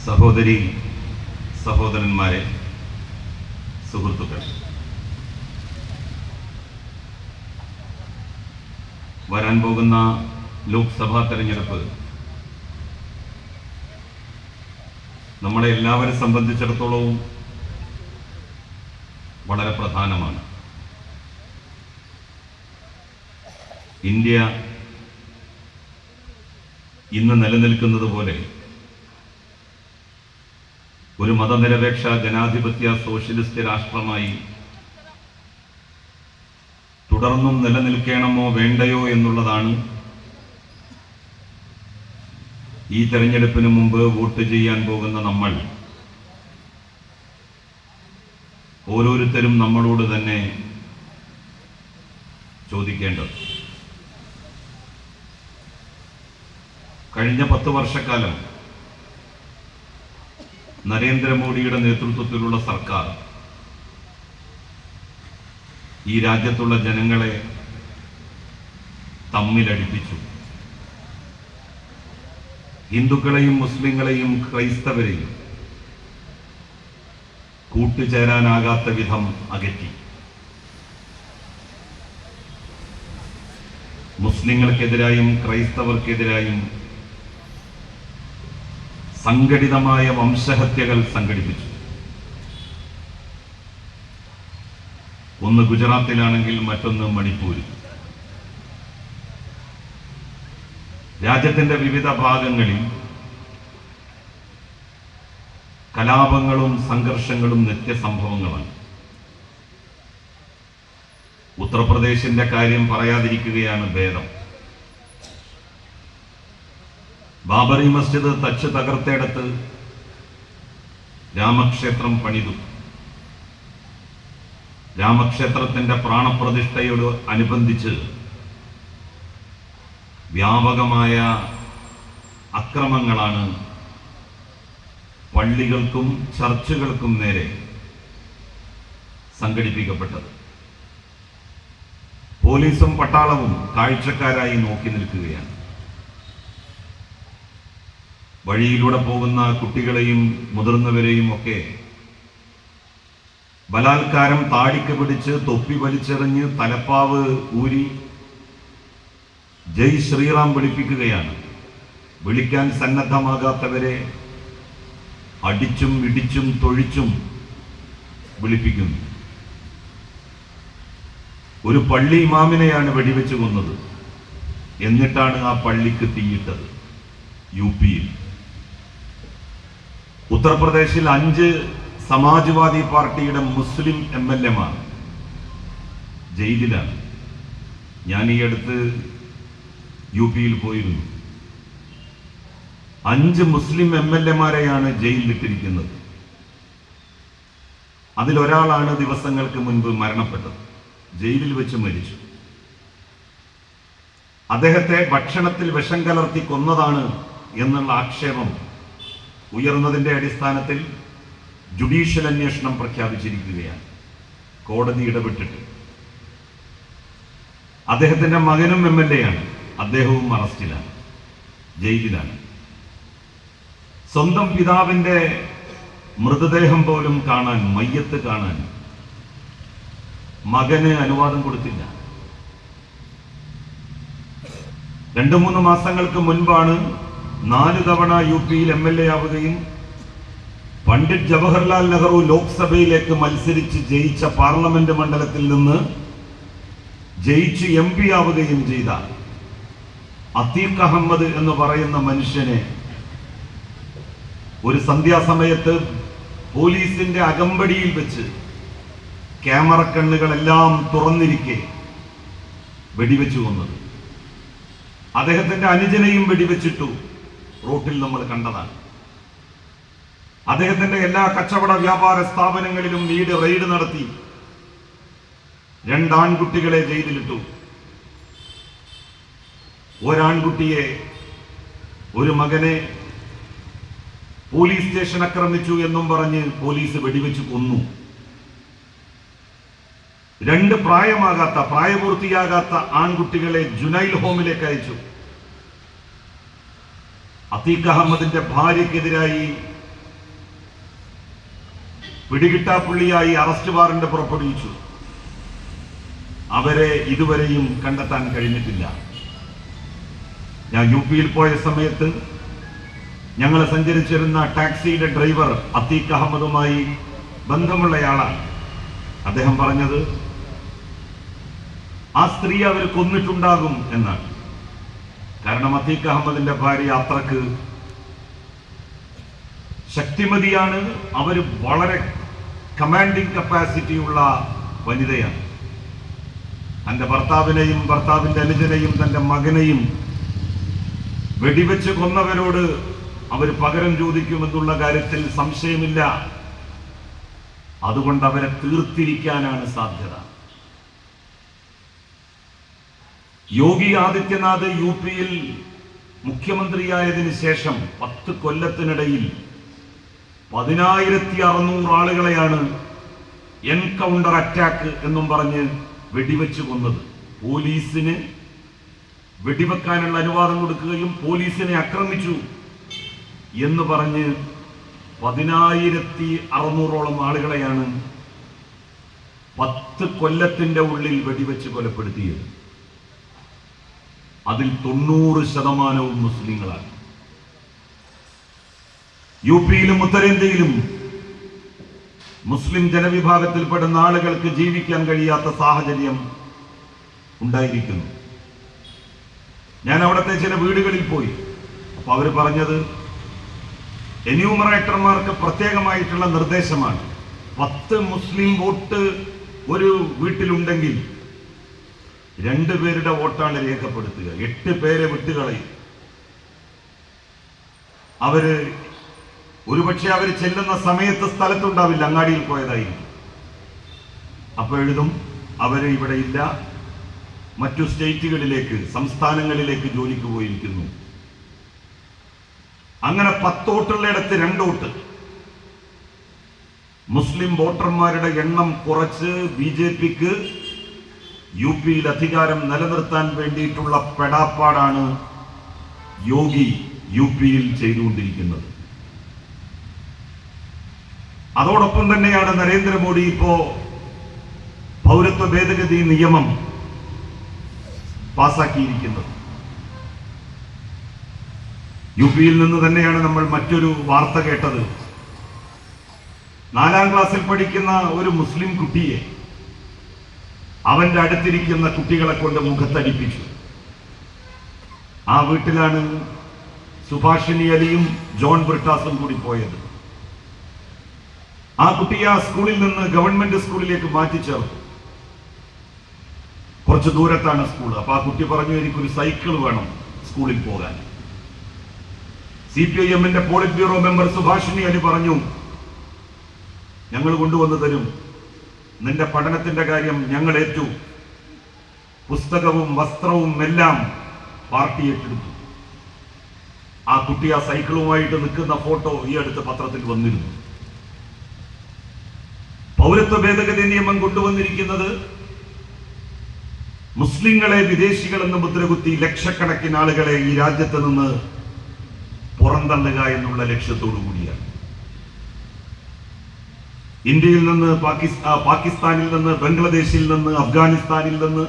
സഹോദരി സഹോദരന്മാരെ, സുഹൃത്തുക്കൾ, വരാൻ പോകുന്ന ലോക്സഭാ തെരഞ്ഞെടുപ്പ് നമ്മളെ എല്ലാവരെ സംബന്ധിച്ചിടത്തോളവും വളരെ പ്രധാനമാണ്. ഇന്ത്യ ഇന്ന് നിലനിൽക്കുന്നത് പോലെ ഒരു മതനിരപേക്ഷ ജനാധിപത്യ സോഷ്യലിസ്റ്റ് രാഷ്ട്രമായി തുടർന്നും നിലനിൽക്കണമോ വേണ്ടയോ എന്നുള്ളതാണ് ഈ തെരഞ്ഞെടുപ്പിന് മുമ്പ് വോട്ട് ചെയ്യാൻ പോകുന്ന നമ്മൾ ഓരോരുത്തരും നമ്മളോട് തന്നെ ചോദിക്കേണ്ടത്. കഴിഞ്ഞ 10 വർഷക്കാലം നരേന്ദ്രമോദിയുടെ നേതൃത്വത്തിലുള്ള സർക്കാർ ഈ രാജ്യത്തുള്ള ജനങ്ങളെ തമ്മിലടിപ്പിച്ചു. ഹിന്ദുക്കളെയും മുസ്ലിങ്ങളെയും ക്രൈസ്തവരെയും കൂട്ടുചേരാനാകാത്ത വിധം അകറ്റി. മുസ്ലിങ്ങൾക്കെതിരായും ക്രൈസ്തവർക്കെതിരായും സംഘടിതമായ വംശഹത്യകൾ സംഘടിപ്പിച്ചു. ഒന്ന് ഗുജറാത്തിലാണെങ്കിൽ മറ്റൊന്ന് മണിപ്പൂരിൽ. രാജ്യത്തിന്റെ വിവിധ ഭാഗങ്ങളിൽ കലാപങ്ങളും സംഘർഷങ്ങളും നിത്യസംഭവങ്ങളാണ്. ഉത്തർപ്രദേശിന്റെ കാര്യം പറയാതിരിക്കുകയാണ് ഭേദം. ബാബറി മസ്ജിദ് തച്ച് തകർത്തെടുത്ത് രാമക്ഷേത്രം പണിതു. രാമക്ഷേത്രത്തിന്റെ പ്രാണപ്രതിഷ്ഠയോട് അനുബന്ധിച്ച് വ്യാപകമായ അക്രമങ്ങളാണ് പള്ളികൾക്കും ചർച്ചുകൾക്കും നേരെ സംഘടിപ്പിക്കപ്പെട്ടത്. പോലീസും പട്ടാളവും കാഴ്ചക്കാരായി നോക്കി നിൽക്കുകയാണ്. വഴിയിലൂടെ പോകുന്ന കുട്ടികളെയും മുതിർന്നവരെയും ഒക്കെ ബലാത്കാരം താടിക്ക് പിടിച്ച് തൊപ്പി വലിച്ചെറിഞ്ഞ് തലപ്പാവ് ഊരി ജയ് ശ്രീറാം വിളിപ്പിക്കുകയാണ്. വിളിക്കാൻ സന്നദ്ധമാകാത്തവരെ അടിച്ചും ഇടിച്ചും തൊഴിച്ചും വിളിപ്പിക്കുന്നു. ഒരു പള്ളി ഇമാമിനെയാണ് വെടിവെച്ച് കൊന്നത്. എന്നിട്ടാണ് ആ പള്ളിക്ക് തീയിട്ടത്. യുപിയിൽ. ഉത്തർപ്രദേശിൽ 5 സമാജ്വാദി പാർട്ടിയുടെ മുസ്ലിം MLA-മാർ ജയിലിലാണ്. ഞാൻ ഈ അടുത്ത് യുപിയിൽ പോയിരുന്നു. 5 മുസ്ലിം MLA-മാരെയാണ് ജയിലിലിട്ടിരിക്കുന്നത്. അതിലൊരാളാണ് ദിവസങ്ങൾക്ക് മുൻപ് മരണപ്പെട്ടത്. ജയിലിൽ വെച്ച് മരിച്ചു. അദ്ദേഹത്തെ ഭക്ഷണത്തിൽ വിഷം കലർത്തി കൊന്നതാണ് എന്നുള്ള ആക്ഷേപം ഉയർന്നതിന്റെ അടിസ്ഥാനത്തിൽ ജുഡീഷ്യൽ അന്വേഷണം പ്രഖ്യാപിച്ചിരിക്കുകയാണ്. കോടതി ഇടപെട്ടിട്ട്. അദ്ദേഹത്തിന്റെ മകനും MLA-ആണ്. അദ്ദേഹവും അറസ്റ്റിലാണ്, ജയിലിലാണ്. സ്വന്തം പിതാവിന്റെ മൃതദേഹം പോലും കാണാൻ, മയ്യത്ത് കാണാൻ മകന് അനുവാദം കൊടുത്തില്ല. 2-3 മാസങ്ങൾക്ക് മുൻപാണ് 4 തവണ യുപിയിൽ MLA ആവുകയും പണ്ഡിറ്റ് ജവഹർലാൽ നെഹ്റു ലോക്സഭയിലേക്ക് മത്സരിച്ച് ജയിച്ച പാർലമെന്റ് മണ്ഡലത്തിൽ നിന്ന് ജയിച്ച് MP ആവുകയും ചെയ്ത അത്തീഖ് അഹമ്മദ് എന്ന് പറയുന്ന മനുഷ്യനെ ഒരു സന്ധ്യാസമയത്ത് പോലീസിന്റെ അകമ്പടിയിൽ വെച്ച് ക്യാമറ കണ്ണുകളെല്ലാം തുറന്നിരിക്കെ വെടിവെച്ചു കൊന്നത്. അദ്ദേഹത്തിന്റെ അനുജനെയും വെടിവെച്ചിട്ടു. റോട്ടിൽ നമ്മൾ കണ്ടതാണ്. അദ്ദേഹത്തിന്റെ എല്ലാ കച്ചവട വ്യാപാര സ്ഥാപനങ്ങളിലും റെയ്ഡ് നടത്തി 2 ആൺകുട്ടികളെ ജയിലിലിട്ടു. ഒരാൺകുട്ടിയെ, ഒരു മകനെ പോലീസ് സ്റ്റേഷൻ ആക്രമിച്ചു എന്നും പറഞ്ഞ് പോലീസ് വെടിവെച്ച് കൊന്നു. 2 പ്രായപൂർത്തിയാകാത്ത ആൺകുട്ടികളെ ജുനൈൽ ഹോമിലേക്ക് അയച്ചു. അത്തീഖ് അഹമ്മദിന്റെ ഭാര്യക്കെതിരായി പിടികിട്ടാപ്പുള്ളിയായി അറസ്റ്റ് വാറന്റ് പുറപ്പെടുവിച്ചു. അവരെ ഇതുവരെയും കണ്ടെത്താൻ കഴിഞ്ഞിട്ടില്ല. ഞാൻ യുപിയിൽ പോയ സമയത്ത് ഞങ്ങൾ സഞ്ചരിച്ചിരുന്ന ടാക്സിയുടെ ഡ്രൈവർ അത്തീഖ് അഹമ്മദുമായി ബന്ധമുള്ളയാളാണ്. അദ്ദേഹം പറഞ്ഞത് ആ സ്ത്രീ അവർ കൊന്നിട്ടുണ്ടാകും എന്നാണ്. കാരണം അത്തീഖ് അഹമ്മദിന്റെ ഭാര്യ അത്രക്ക് ശക്തിമതിയാണ്. അവർ വളരെ കമാൻഡിങ് കപ്പാസിറ്റിയുള്ള വനിതയാണ്. തന്റെ ഭർത്താവിനെയും ഭർത്താവിന്റെ അനുജനെയും തന്റെ മകനെയും വെടിവെച്ച് കൊന്നവരോട് അവർ പകരം ചോദിക്കുമെന്നുള്ള കാര്യത്തിൽ സംശയമില്ല. അതുകൊണ്ട് അവരെ തീർത്തിരിക്കാനാണ് സാധ്യത. യോഗി ആദിത്യനാഥ് യുപിയിൽ മുഖ്യമന്ത്രിയായതിനു ശേഷം 10 കൊല്ലത്തിനിടയിൽ 10,600 ആളുകളെയാണ് എൻകൗണ്ടർ അറ്റാക്ക് എന്നും പറഞ്ഞ് വെടിവെച്ച് കൊന്നത്. പോലീസിന് വെടിവെക്കാനുള്ള അനുവാദം കൊടുക്കുകയും പോലീസിനെ ആക്രമിച്ചു എന്ന് പറഞ്ഞ് 10,600ഓളം ആളുകളെയാണ് 10 കൊല്ലത്തിന്റെ ഉള്ളിൽ വെടിവെച്ച് കൊലപ്പെടുത്തിയത്. അതിൽ 90% മുസ്ലിങ്ങളാണ്. യുപിയിലും ഉത്തരേന്ത്യയിലും മുസ്ലിം ജനവിഭാഗത്തിൽപ്പെടുന്ന ആളുകൾക്ക് ജീവിക്കാൻ കഴിയാത്ത സാഹചര്യം ഉണ്ടായിരിക്കുന്നു. ഞാൻ അവിടുത്തെ ചില വീടുകളിൽ പോയി. അപ്പൊ അവർ പറഞ്ഞത് എന്യൂമറേറ്റർമാർക്ക് പ്രത്യേകമായിട്ടുള്ള നിർദ്ദേശമാണ്. 10 മുസ്ലിം വോട്ട് ഒരു വീട്ടിലുണ്ടെങ്കിൽ 2 പേരുടെ വോട്ടാണ് രേഖപ്പെടുത്തുക. 8 പേരെ വിട്ടുകളയും. അവര് ഒരുപക്ഷെ അവർ ചെല്ലുന്ന സമയത്ത് സ്ഥലത്തുണ്ടാവില്ല, അങ്ങാടിയിൽ പോയതായിരിക്കും. അപ്പൊ എഴുതും അവര് ഇവിടെ ഇല്ല, മറ്റു സ്റ്റേറ്റുകളിലേക്ക്, സംസ്ഥാനങ്ങളിലേക്ക് ജോലിക്ക് പോയിരിക്കുന്നു. അങ്ങനെ 10 വോട്ടുള്ളിടത്ത് 2 വോട്ട്. മുസ്ലിം വോട്ടർമാരുടെ എണ്ണം കുറച്ച് ബിജെപിക്ക് യുപിയിൽ അധികാരം നിലനിർത്താൻ വേണ്ടിയിട്ടുള്ള പെടാപ്പാടാണ് യോഗി യുപിയിൽ ചെയ്തുകൊണ്ടിരിക്കുന്നത്. അതോടൊപ്പം തന്നെയാണ് നരേന്ദ്രമോദി ഇപ്പോ പൗരത്വ ഭേദഗതി നിയമം പാസാക്കിയിരിക്കുന്നത്. യുപിയിൽ നിന്ന് തന്നെയാണ് നമ്മൾ മറ്റൊരു വാർത്ത കേട്ടത്. 4ാം ക്ലാസ്സിൽ പഠിക്കുന്ന ഒരു മുസ്ലിം കുട്ടിയെ അവന്റെ അടുത്തിരിക്കുന്ന കുട്ടികളെ കൊണ്ട് മുഖത്തടിപ്പിച്ചു. ആ വീട്ടിലാണ് സുഭാഷിണി അലിയും ജോൺ ബ്രിട്ടാസും കൂടി പോയത്. ആ കുട്ടിയെ ആ സ്കൂളിൽ നിന്ന് ഗവൺമെന്റ് സ്കൂളിലേക്ക് മാറ്റിച്ചേർത്തു. കുറച്ച് ദൂരത്താണ് സ്കൂൾ. അപ്പൊ ആ കുട്ടി പറഞ്ഞു, എനിക്കൊരു സൈക്കിൾ വേണം സ്കൂളിൽ പോകാൻ. CPIMന്റെ politburo member Subhashini Ali പറഞ്ഞു, ഞങ്ങൾ കൊണ്ടുവന്ന് തരും, നിന്റെ പഠനത്തിന്റെ കാര്യം ഞങ്ങൾ ഏറ്റു, പുസ്തകവും വസ്ത്രവും എല്ലാം പാർട്ടി ഏറ്റെടുത്തു. ആ കുട്ടി ആ സൈക്കിളുമായിട്ട് നിൽക്കുന്ന ഫോട്ടോ ഈ അടുത്ത പത്രത്തിൽ വന്നിരുന്നു. പൗരത്വ ഭേദഗതി നിയമം കൊണ്ടുവന്നിരിക്കുന്നത് മുസ്ലിങ്ങളെ വിദേശികൾ എന്ന് മുദ്രകുത്തി ലക്ഷക്കണക്കിന് ആളുകളെ ഈ രാജ്യത്ത് നിന്ന് പുറന്തള്ളുക എന്നുള്ള ലക്ഷ്യത്തോടു കൂടിയാണ്. ഇന്ത്യയിൽ നിന്ന്, പാകിസ്ഥാനിൽ നിന്ന്, ബംഗ്ലാദേശിൽ നിന്ന്, അഫ്ഗാനിസ്ഥാനിൽ നിന്ന്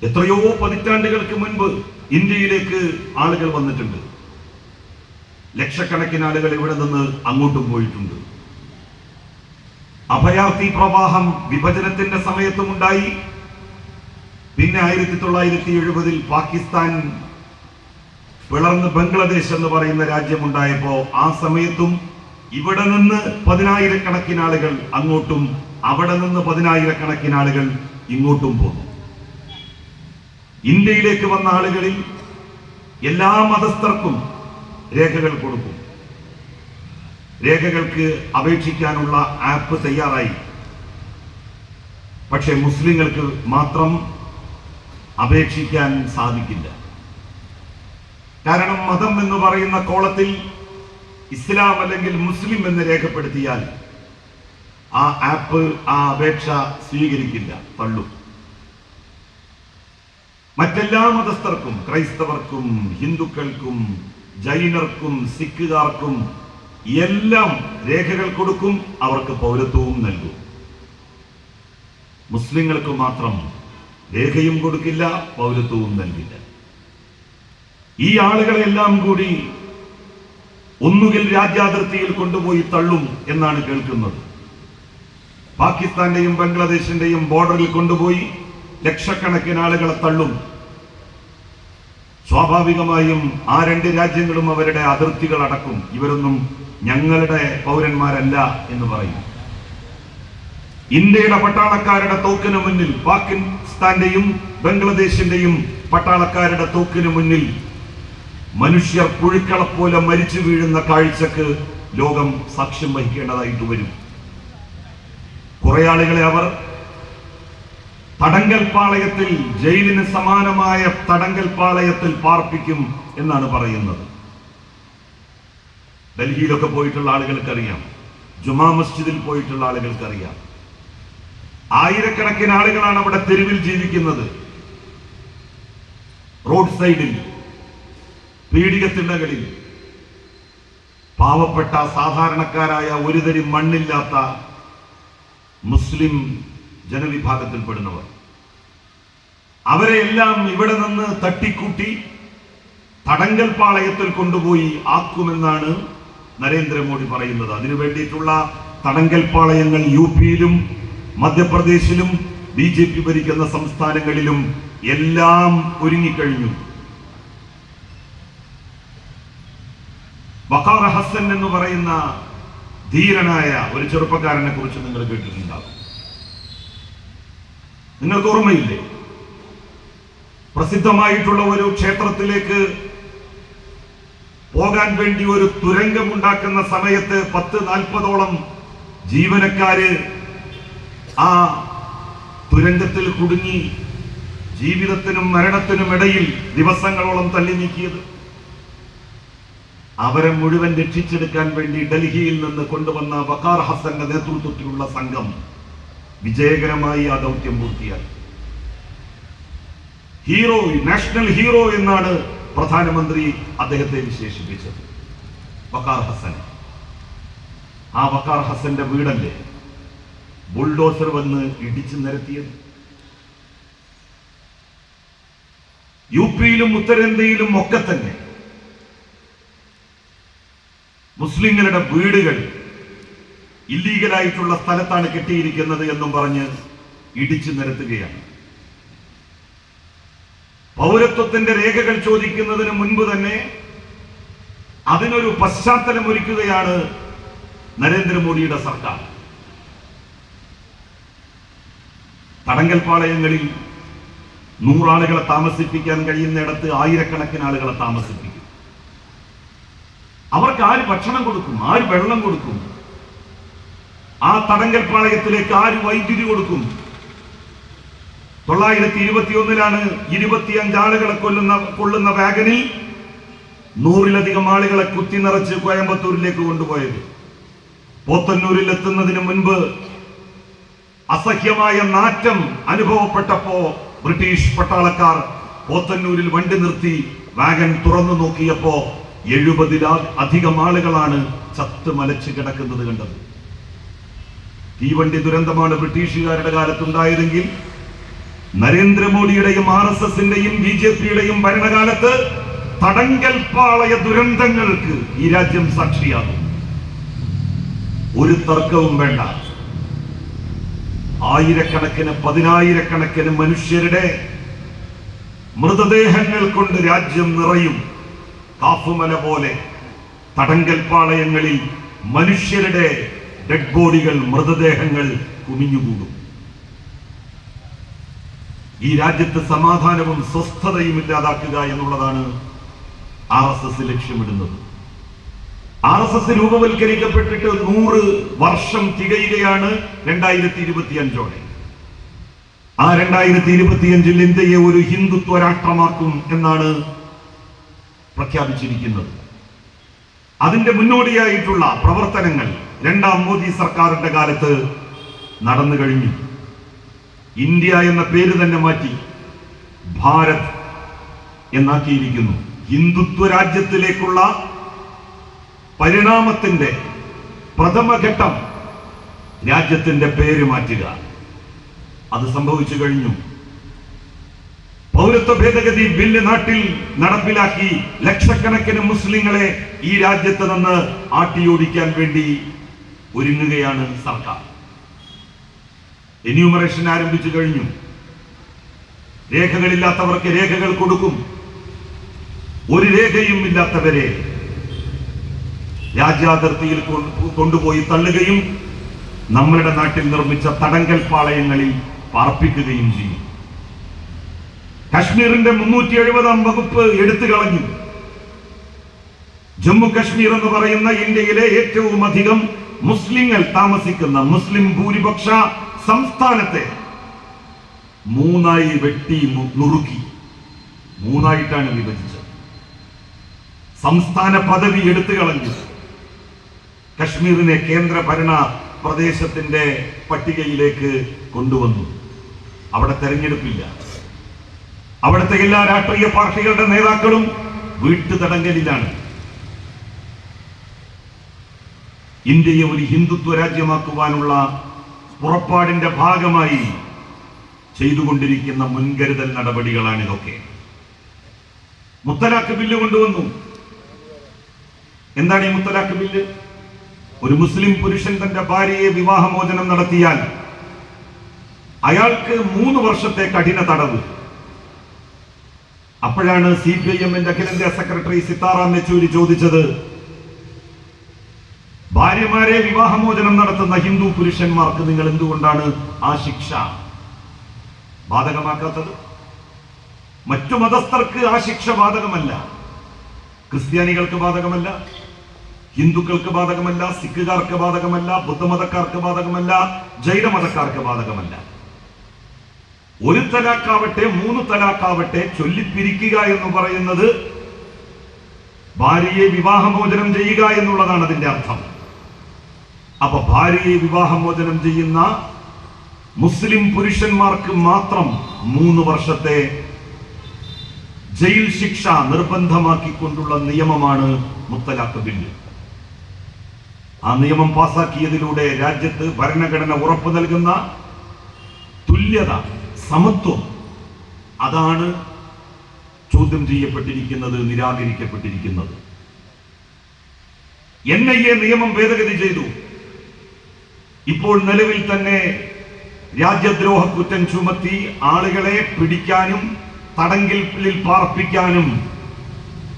എത്രയോ പതിറ്റാണ്ടുകൾക്ക് മുൻപ് ഇന്ത്യയിലേക്ക് ആളുകൾ വന്നിട്ടുണ്ട്. ലക്ഷക്കണക്കിന് ആളുകൾ ഇവിടെ നിന്ന് അങ്ങോട്ടും പോയിട്ടുണ്ട്. അഭയാർത്ഥി പ്രവാഹം വിഭജനത്തിന്റെ സമയത്തും ഉണ്ടായി. പിന്നെ 1970 പാകിസ്ഥാൻ പിളർന്ന് ബംഗ്ലാദേശ് എന്ന് പറയുന്ന രാജ്യമുണ്ടായപ്പോ ആ സമയത്തും ഇവിടെ നിന്ന് 10,000-കണക്കിന് ആളുകൾ അങ്ങോട്ടും, അവിടെ നിന്ന് 10,000-കണക്കിന് ആളുകൾ ഇങ്ങോട്ടും പോന്നു. ഇന്ത്യയിലേക്ക് വന്ന ആളുകളിൽ എല്ലാ മതസ്ഥർക്കും രേഖകൾ കൊടുക്കും. രേഖകൾക്ക് അപേക്ഷിക്കാനുള്ള ആപ്പ് തയ്യാറായി. പക്ഷെ മുസ്ലിങ്ങൾക്ക് മാത്രം അപേക്ഷിക്കാൻ സാധിക്കില്ല. കാരണം മതം എന്ന് പറയുന്ന കോളത്തിൽ ഇസ്ലാം അല്ലെങ്കിൽ മുസ്ലിം എന്ന് രേഖപ്പെടുത്തിയാൽ ആ ആപ്പ് ആ അപേക്ഷ സ്വീകരിക്കില്ല, തള്ളും. മറ്റെല്ലാ മതസ്ഥർക്കും, ക്രൈസ്തവർക്കും, ഹിന്ദുക്കൾക്കും, ജൈനർക്കും, സിഖുകാർക്കും, എല്ലാം രേഖകൾ കൊടുക്കും, അവർക്ക് പൗരത്വവും നൽകും. മുസ്ലിങ്ങൾക്ക് മാത്രം രേഖയും കൊടുക്കില്ല, പൗരത്വവും നൽകില്ല. ഈ ആളുകളെല്ലാം കൂടി ഒന്നുകിൽ രാജ്യാതിർത്തിയിൽ കൊണ്ടുപോയി തള്ളും എന്നാണ് കേൾക്കുന്നത്. പാകിസ്ഥാന്റെയും ബംഗ്ലാദേശിന്റെയും ബോർഡറിൽ കൊണ്ടുപോയി ലക്ഷക്കണക്കിന് ആളുകളെ തള്ളും. സ്വാഭാവികമായും ആ രണ്ട് രാജ്യങ്ങളും അവരുടെ അതിർത്തികൾ അടക്കും. ഇവരൊന്നും ഞങ്ങളുടെ പൗരന്മാരല്ല എന്ന് പറയും. ഇന്ത്യയുടെ പട്ടാളക്കാരുടെ തോക്കിന് മുന്നിൽ, പാകിസ്ഥാന്റെയും ബംഗ്ലാദേശിന്റെയും പട്ടാളക്കാരുടെ തോക്കിന് മുന്നിൽ മനുഷ്യർ പുഴുക്കളെപ്പോലെ മരിച്ചു വീഴുന്ന കാഴ്ചക്ക് ലോകം സാക്ഷ്യം വഹിക്കേണ്ടതായിട്ട് വരും. കുറെ ആളുകളെ അവർ തടങ്കൽ പാളയത്തിൽ, ജയിലിന് സമാനമായ തടങ്കൽ പാളയത്തിൽ പാർപ്പിക്കും എന്നാണ് പറയുന്നത്. ഡൽഹിയിലൊക്കെ പോയിട്ടുള്ള ആളുകൾക്കറിയാം, ജുമാ മസ്ജിദിൽ പോയിട്ടുള്ള ആളുകൾക്കറിയാം. ആയിരക്കണക്കിന് ആളുകളാണ് അവിടെ തെരുവിൽ ജീവിക്കുന്നത്. റോഡ് സൈഡിൽ, പീഡികത്തിണ്ണകളിൽ പാവപ്പെട്ട സാധാരണക്കാരായ ഒരു തരി മണ്ണില്ലാത്ത മുസ്ലിം ജനവിഭാഗത്തിൽപ്പെടുന്നവർ. അവരെയെല്ലാം ഇവിടെ നിന്ന് തട്ടിക്കൂട്ടി തടങ്കൽ പാളയത്തിൽ കൊണ്ടുപോയി ആക്കുമെന്നാണ് നരേന്ദ്രമോദി പറയുന്നത്. അതിനു വേണ്ടിയിട്ടുള്ള തടങ്കൽ പാളയങ്ങൾ യുപിയിലും മധ്യപ്രദേശിലും BJP ഭരിക്കുന്ന സംസ്ഥാനങ്ങളിലും എല്ലാം ഒരുങ്ങിക്കഴിഞ്ഞു. വഖാർ ഹസൻ എന്ന് പറയുന്ന ധീരനായ ഒരു ചെറുപ്പക്കാരനെ കുറിച്ച് നിങ്ങൾ കേട്ടിട്ടുണ്ടാകും. നിങ്ങൾക്ക് ഓർമ്മയില്ലേ? പ്രസിദ്ധമായിട്ടുള്ള ഒരു ക്ഷേത്രത്തിലേക്ക് പോകാൻ വേണ്ടി ഒരു തുരങ്കമുണ്ടാക്കുന്ന സമയത്ത് 10-40ഓളം ജീവനക്കാര് ആ തുരങ്കത്തിൽ കുടുങ്ങി ജീവിതത്തിനും മരണത്തിനും ഇടയിൽ ദിവസങ്ങളോളം തള്ളി നീക്കിയത്. അവരെ മുഴുവൻ രക്ഷിച്ചെടുക്കാൻ വേണ്ടി ഡൽഹിയിൽ നിന്ന് കൊണ്ടുവന്ന വഖാർ ഹസന്റെ നേതൃത്വത്തിലുള്ള സംഘം വിജയകരമായി ആ ദൗത്യം പൂർത്തിയാക്കി. ഹീറോ, നാഷണൽ ഹീറോ എന്നാണ് പ്രധാനമന്ത്രി അദ്ദേഹത്തെ വിശേഷിപ്പിച്ചത്. വഖാർ ഹസൻ. ആ വഖാർ ഹസന്റെ വീടല്ലേ ബുൾഡോസർ വന്ന് ഇടിച്ചു നിരത്തിയത്? യുപിയിലും ഉത്തരേന്ത്യയിലും ഒക്കെ തന്നെ മുസ്ലിങ്ങളുടെ വീടുകൾ ഇല്ലീഗലായിട്ടുള്ള സ്ഥലത്താണ് കെട്ടിയിരിക്കുന്നത് എന്നും പറഞ്ഞ് ഇടിച്ചു നിരത്തുകയാണ്. പൗരത്വത്തിന്റെ രേഖകൾ ചോദിക്കുന്നതിന് മുൻപ് തന്നെ അതിനൊരു പശ്ചാത്തലം ഒരുക്കുകയാണ് നരേന്ദ്രമോദിയുടെ സർക്കാർ. തടങ്കൽ പാളയങ്ങളിൽ 100 ആളുകളെ താമസിപ്പിക്കാൻ കഴിയുന്നിടത്ത് ആയിരക്കണക്കിന് ആളുകളെ താമസിപ്പിക്കും. അവർക്ക് ആര് ഭക്ഷണം കൊടുക്കും? ആര് വെള്ളം കൊടുക്കും? ആ തടങ്കൽ പാളയത്തിലേക്ക് ആര് വൈദ്യുതി കൊടുക്കും? 921-ലാണ് 25 ആളുകളെ കൊള്ളുന്ന വാഗനിൽ 100-ലധികം ആളുകളെ കുത്തി നിറച്ച് കോയമ്പത്തൂരിലേക്ക് കൊണ്ടുപോയത്. പോത്തന്നൂരിൽ എത്തുന്നതിന് മുൻപ് അസഹ്യമായ നാറ്റം അനുഭവപ്പെട്ടപ്പോ ബ്രിട്ടീഷ് പട്ടാളക്കാർ പോത്തന്നൂരിൽ വണ്ടി നിർത്തി വാഗൻ തുറന്നു നോക്കിയപ്പോ 70-ലധികം ആളുകളാണ് ചത്ത് മലച്ച് കിടക്കുന്നത് കണ്ടത്. തീവണ്ടി ദുരന്തമാണ് ബ്രിട്ടീഷുകാരുടെ കാലത്തുണ്ടായതെങ്കിൽ നരേന്ദ്രമോദിയുടെയും RSSന്റെയും BJPയുടെയും ഭരണകാലത്ത് തടങ്കൽ പാളയ ദുരന്തങ്ങൾക്ക് ഈ രാജ്യം സാക്ഷിയാകും. ഒരു തർക്കവും വേണ്ട. ആയിരക്കണക്കിന് 10,000-കണക്കിന് മനുഷ്യരുടെ മൃതദേഹങ്ങൾ കൊണ്ട് രാജ്യം നിറയും. കാഫുമല പോലെ തടങ്കൽ പാളയങ്ങളിൽ മനുഷ്യരുടെ ഡെഡ് ബോഡികൾ, മൃതദേഹങ്ങൾ കുമിഞ്ഞുകൂടും. ഈ രാജ്യത്ത് സമാധാനവും സ്വസ്ഥതയും ഇല്ലാതാക്കുക എന്നുള്ളതാണ് RSS ലക്ഷ്യമിടുന്നത്. RSS രൂപവൽക്കരിക്കപ്പെട്ടിട്ട് 100 വർഷം തികയുകയാണ് 2025-ഓടെ. ആ 2025-ൽ ഇന്ത്യയെ ഒരു ഹിന്ദുത്വ രാഷ്ട്രമാക്കും എന്നാണ് പ്രഖ്യാപിച്ചിരിക്കുന്നത്. അതിന്റെ മുന്നോടിയായിട്ടുള്ള പ്രവർത്തനങ്ങൾ 2ാം മോദി സർക്കാരിന്റെ കാലത്ത് നടന്നു കഴിഞ്ഞു. ഇന്ത്യ എന്ന പേര് തന്നെ മാറ്റി ഭാരത് എന്നാക്കിയിരിക്കുന്നു. ഹിന്ദുത്വ രാജ്യത്തിലേക്കുള്ള പരിണാമത്തിന്റെ പ്രഥമഘട്ടം രാജ്യത്തിന്റെ പേര് മാറ്റുക. അത് സംഭവിച്ചു കഴിഞ്ഞു. പൗരത്വ ഭേദഗതി ബില്ല് നാട്ടിൽ നടപ്പിലാക്കി ലക്ഷക്കണക്കിന് മുസ്ലിങ്ങളെ ഈ രാജ്യത്ത് നിന്ന് ആട്ടിയോടിക്കാൻ വേണ്ടി ഒരുങ്ങുകയാണ് സർക്കാർ. എന്യൂമറേഷൻ ആരംഭിച്ചു കഴിഞ്ഞു. രേഖകളില്ലാത്തവർക്ക് രേഖകൾ കൊടുക്കും. ഒരു രേഖയും ഇല്ലാത്തവരെ രാജ്യാതിർത്തിയിൽ കൊണ്ടുപോയി തള്ളുകയും നമ്മളുടെ നാട്ടിൽ നിർമ്മിച്ച തടങ്കൽ പാളയങ്ങളിൽ പാർപ്പിക്കുകയും ചെയ്യും. കശ്മീരിന്റെ 370-ാം വകുപ്പ് എടുത്തു കളഞ്ഞു. ജമ്മു കശ്മീർ എന്ന് പറയുന്ന ഇന്ത്യയിലെ ഏറ്റവും അധികം മുസ്ലിങ്ങൾ താമസിക്കുന്ന മുസ്ലിം ഭൂരിപക്ഷ സംസ്ഥാനത്തെ 3 വെട്ടി നുറുക്കി. 3 വിഭജിച്ചത്. സംസ്ഥാന പദവി എടുത്തു കളഞ്ഞു. കശ്മീരിനെ കേന്ദ്ര ഭരണ പ്രദേശത്തിന്റെ പട്ടികയിലേക്ക് കൊണ്ടുവന്നു. അവിടെ തെരഞ്ഞെടുപ്പില്ല. അവിടുത്തെ എല്ലാ രാഷ്ട്രീയ പാർട്ടികളുടെ നേതാക്കളും വീട്ടുതടങ്കലിലാണ്. ഇന്ത്യയെ ഒരു ഹിന്ദുത്വ രാജ്യമാക്കുവാനുള്ള പുറപ്പാടിന്റെ ഭാഗമായി ചെയ്തുകൊണ്ടിരിക്കുന്ന മുൻകരുതൽ നടപടികളാണിതൊക്കെ. മുത്തലാഖ് ബില്ല് കൊണ്ടുവന്നു. എന്താണ് ഈ മുത്തലാഖ് ബില്ല്? ഒരു മുസ്ലിം പുരുഷൻ തന്റെ ഭാര്യയെ വിവാഹമോചനം നടത്തിയാൽ അയാൾക്ക് 3 വർഷത്തെ കഠിന തടവ്. അപ്പോഴാണ് CPIM-ന്റെ അഖിലേന്ത്യാ സെക്രട്ടറി സീതാറാം യെച്ചൂരി ചോദിച്ചത്, ഭാര്യമാരെ വിവാഹമോചനം നടത്തുന്ന ഹിന്ദു പുരുഷന്മാർക്ക് നിങ്ങൾ എന്തുകൊണ്ടാണ് ആ ശിക്ഷ ബാധകമാക്കാത്തത്? മറ്റു മതസ്ഥർക്ക് ആ ശിക്ഷ ബാധകമല്ല. ക്രിസ്ത്യാനികൾക്ക് ബാധകമല്ല, ഹിന്ദുക്കൾക്ക് ബാധകമല്ല, സിഖുകാർക്ക് ബാധകമല്ല, ബുദ്ധമതക്കാർക്ക് ബാധകമല്ല, ജൈനമതക്കാർക്ക് ബാധകമല്ല. 1 തലാഖാവട്ടെ 3 തലാഖാവട്ടെ ചൊല്ലിപ്പിരിക്കുക എന്ന് പറയുന്നത് ഭാര്യയെ വിവാഹമോചനം ചെയ്യുക എന്നുള്ളതാണ് അതിന്റെ അർത്ഥം. അപ്പൊ ഭാര്യയെ വിവാഹമോചനം ചെയ്യുന്ന മുസ്ലിം പുരുഷന്മാർക്ക് മാത്രം 3 വർഷത്തെ ജയിൽ ശിക്ഷ നിർബന്ധമാക്കിക്കൊണ്ടുള്ള നിയമമാണ് മുത്തലാഖ് ബില്ല്. ആ നിയമം പാസാക്കിയതിലൂടെ രാജ്യത്ത് ഭരണഘടന ഉറപ്പു നൽകുന്ന തുല്യത, സമത്വം, അതാണ് ചോദ്യം ചെയ്യപ്പെട്ടിരിക്കുന്നത്, നിരാകരിക്കപ്പെട്ടിരിക്കുന്നത്. NIA നിയമം ഭേദഗതി ചെയ്തു. ഇപ്പോൾ നിലവിൽ തന്നെ രാജ്യദ്രോഹ കുറ്റം ചുമത്തി ആളുകളെ പിടിക്കാനും തടങ്കലിൽ പാർപ്പിക്കാനും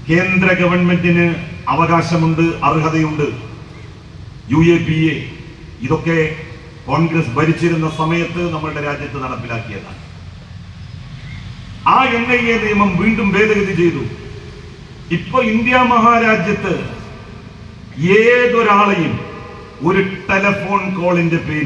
കേന്ദ്ര ഗവൺമെന്റിന് അവകാശമുണ്ട്, അർഹതയുണ്ട്. UAPA ഇതൊക്കെ കോൺഗ്രസ് ഭരിച്ചിരുന്ന സമയത്ത് നമ്മളുടെ രാജ്യത്ത് നടപ്പിലാക്കിയതാണ്. ആ NIA നിയമം വീണ്ടും ഭേദഗതി ചെയ്തു. ഇപ്പൊ ഇന്ത്യ മഹാരാജ്യത്ത് ഏതൊരാളെയും ഒരു ടെലിഫോൺ കോളിന്റെ പേരിൽ